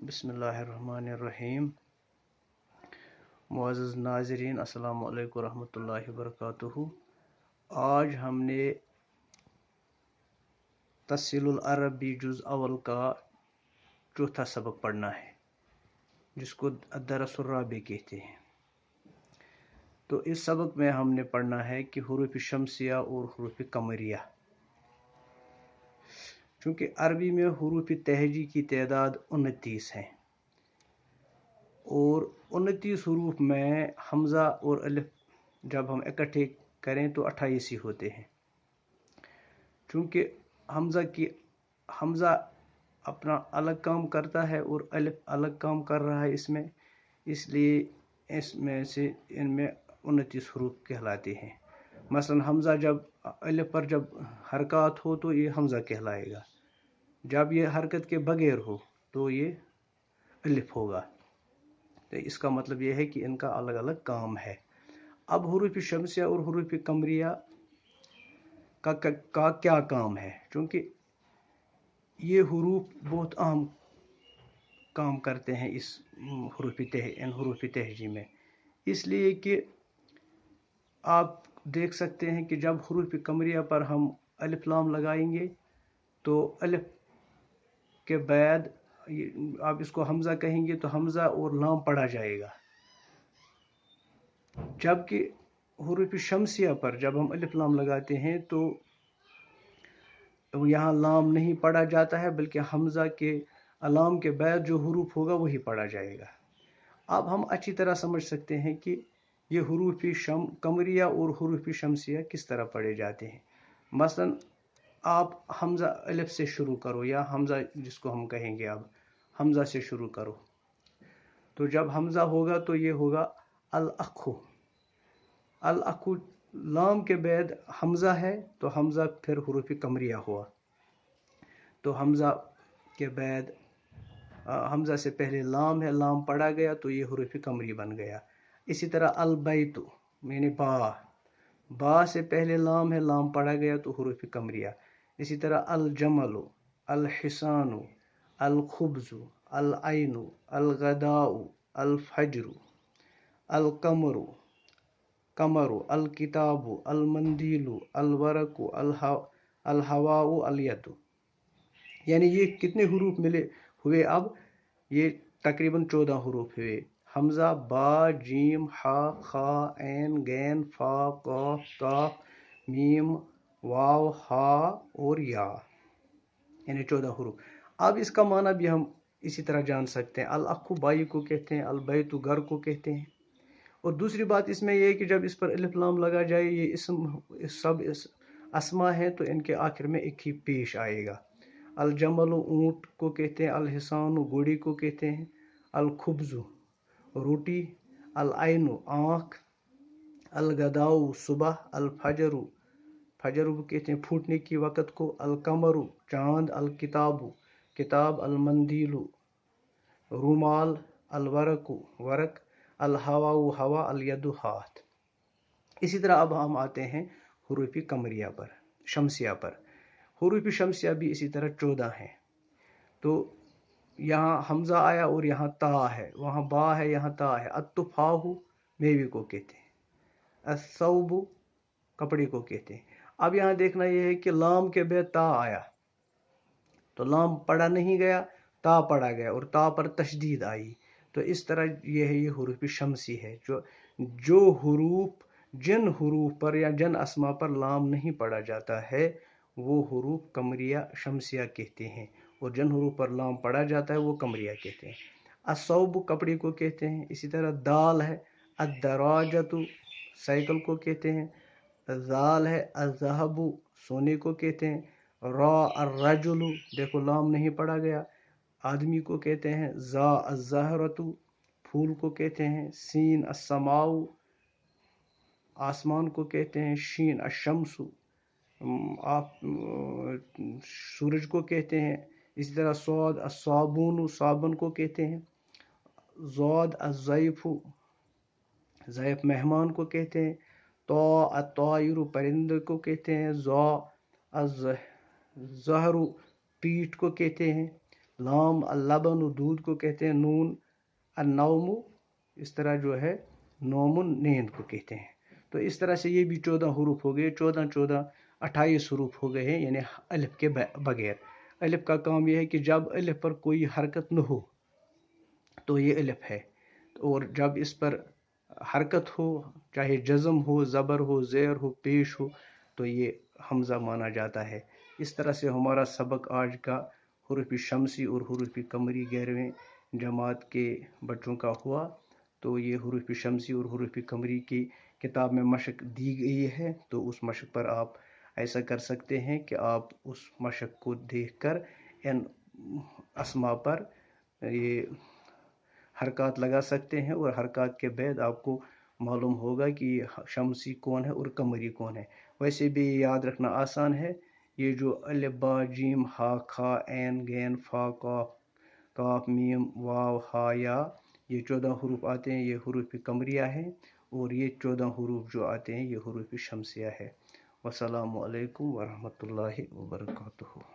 बिस्मिल्लाहिर्रहमानिर्रहीम। मुअज़्ज़ज़ नाज़रीन, अस्सलामु अलैकुम रहमतुल्लाहि वबरकातुहू। आज हमने तस्सीलुल अरबी जुज़ अव्वल का चौथा सबक पढ़ना है, जिसको अद-दरसुर राबी कहते हैं। तो इस सबक में हमने पढ़ना है कि हुरूफ़ शम्सिया और हुरूफ़ कमरिया। चूँकि अरबी में हुरूफ़ तहजी की तादाद 29 है और 29 हरूफ में हमज़ा और अलिफ जब हम इकट्ठे करें तो 28 ही होते हैं। चूँकि हमज़ा अपना अलग काम करता है और अलिफ अलग काम कर रहा है इसमें, इसलिए इसमें से इनमें 29 हरूफ कहलाते हैं। मसलन हमज़ा जब अलिफ पर जब हरकत हो तो ये हमज़ा कहलाएगा, जब ये हरकत के बगैर हो तो ये अलिफ होगा। तो इसका मतलब यह है कि इनका अलग अलग काम है। अब हुरूफ़ शम्सिया और हुरूफ़ कमरिया का क्या काम है, क्योंकि ये हुरूफ बहुत अहम काम करते हैं इस हुरूफ़ तहजी में। इसलिए कि आप देख सकते हैं कि जब हुरूफ़ कमरिया पर हम अलिफ लाम लगाएंगे तो अलिफ के बाद आप इसको हमज़ा कहेंगे तो हमज़ा और लाम पढ़ा जाएगा, जबकि हुरूफ़ शम्सिया पर जब हम अलिफ लाम लगाते हैं तो यहाँ लाम नहीं पढ़ा जाता है, बल्कि हमज़ा के लाम के बाद जो हुरूफ होगा वही पढ़ा जाएगा। अब हम अच्छी तरह समझ सकते हैं कि ये हुरूफ़ कमरिया और हुरूफ़ शम्सिया किस तरह पढ़े जाते हैं। मसलन आप हमज़ा अलिफ से शुरू करो, या हमज़ा जिसको हम कहेंगे अब हमज़ा से शुरू करो, तो जब हमज़ा होगा तो ये होगा अल-अख़ु। अल-अख़ु लाम के बाद हमज़ा है तो हमज़ा फिर हुरूफ़ कमरिया हुआ। तो हमज़ा के बाद हमज़ा से पहले लाम है, लाम पढ़ा गया तो ये हुरूफ़ कमरी बन गया। इसी तरह अल-बैतु यानी बा से पहले लाम है, लाम पढ़ा गया तो हुरूफ़ कमरिया। इसी तरह अल-जमलु, अल-हिसानु, अल-खुब्ज़ु, अल-ऐनु, अल-गदाउ, अल-फज्रु, अल-कमरु, अल-किताबु, अल-मंदीलु, अल-वरकु, अल-हवाउ, अल-यदु। यानी ये कितने हुरूफ मिले हुए? अब ये तकरीबन 14 हुरूफ हुए। हमज़ा, बा, जीम, हा, खा, ऐन, गैन, फा, काफ, काफ, मीम, वाव, हा और या, यानी 14 हुरूफ। अब इसका माना भी हम इसी तरह जान सकते हैं। अल-अख़ु बाई को कहते हैं, अल-बैतु घर को कहते हैं। और दूसरी बात इसमें यह है कि जब इस पर अलिफ लाम लगा जाए, ये इस अस्मा है तो इनके आखिर में एक ही पेश आएगा। अल-जमलु ऊँट को कहते हैं, अल-हिसानु घोड़ी को कहते हैं, अल-खुब्ज़ु रोटी, अल-ऐनु आँख, अल-गदाउ सुबह, अल-फजरु फजर कहते हैं फूटने की वक़्त को, अल-कमरु चाँद, अल-किताबु किताब, अल-मंदीलु रुमाल, अल-वरकु वरक, अल-हवाउ हवा, अल-यदु हाथ। इसी तरह अब हम आते हैं हुरूफ़ कमरिया पर, शम्सिया पर। हुरूफ़ शम्सिया भी इसी तरह 14 हैं। तो यहाँ हमज़ा आया और यहाँ ता है, वहाँ बा है, यहाँ ता है। अत-तुफ़ाहु मेवे को कहते हैं, अस-सौबु कपड़े को कहते हैं। अब यहाँ देखना यह है कि लाम के बाद ता आया तो लाम पढ़ा नहीं गया, ता पढ़ा गया और ता पर तशदीद आई। तो इस तरह ये है, ये हुरूफ़ शम्सी है। जो हुरूफ जिन हुरूफ पर या जिन अस्मा पर लाम नहीं पढ़ा जाता है वो हुरूफ कमरिया शम्सिया कहते हैं, और जिन हुरूफ पर लाम पढ़ा जाता है वो कमरिया कहते हैं। असौब कपड़े को कहते हैं। इसी तरह दाल है, अद-दराजतु साइकिल को कहते हैं। ज़ाल है, अज़हबु सोने को कहते हैं। रा अर्रजुलु देखो लाम नहीं पढ़ा गया, आदमी को कहते हैं। ज़ा अज़्ज़हरतु फूल को कहते हैं। सीन अस्समाउ आसमान को कहते हैं। शीन अशम्सु आप सूरज को कहते हैं। इसी तरह सौद अस्साबुनु साबुन को कहते हैं। ज़ौद अज़्ज़ैफु ज़ैफ मेहमान को कहते हैं। तो अत्तायरु परिंदे को कहते हैं। ज़ा अज़्ज़हरु पीठ को कहते हैं। لام اللبن دودھ کو کہتے ہیں نون، النوم اس طرح جو ہے نومن نیند کو کہتے ہیں. تو اس طرح سے یہ بھی 14 حروف ہو گئے، 28 حروف ہو گئے ہیں یعنی الف کے بغیر. الف کا کام یہ ہے کہ جب الف پر کوئی حرکت نہ ہو تو یہ الف ہے، اور جب اس پر حرکت ہو، چاہے جزم ہو، زبر ہو، زیر ہو، پیش ہو، تو یہ حمزہ مانا جاتا ہے. اس طرح سے ہمارا سبق آج کا حروف شمسی اور حروف قمری 11ویں جماعت کے بچوں کا ہوا. تو یہ حروف شمسی اور حروف قمری کی کتاب میں مشق دی گئی ہے، تو اس مشق پر آپ ایسا کر سکتے ہیں کہ آپ اس مشق کو دیکھ کر ان اسما پر یہ حرکات لگا سکتے ہیں، اور حرکات کے بعد آپ کو معلوم ہوگا کہ شمسی کون ہے اور قمری کون ہے. ویسے بھی یاد رکھنا آسان ہے. یہ جو الف با جیم ہا کھا عین غین فا قاف کاف میم واو ہا یا یہ 14 حروف آتے ہیں، یہ حروف قمریہ ہیں، اور یہ 14 حروف جو آتے ہیں یہ حروف شمسیہ ہے. والسلام علیکم ورحمۃ اللہ وبرکاتہ.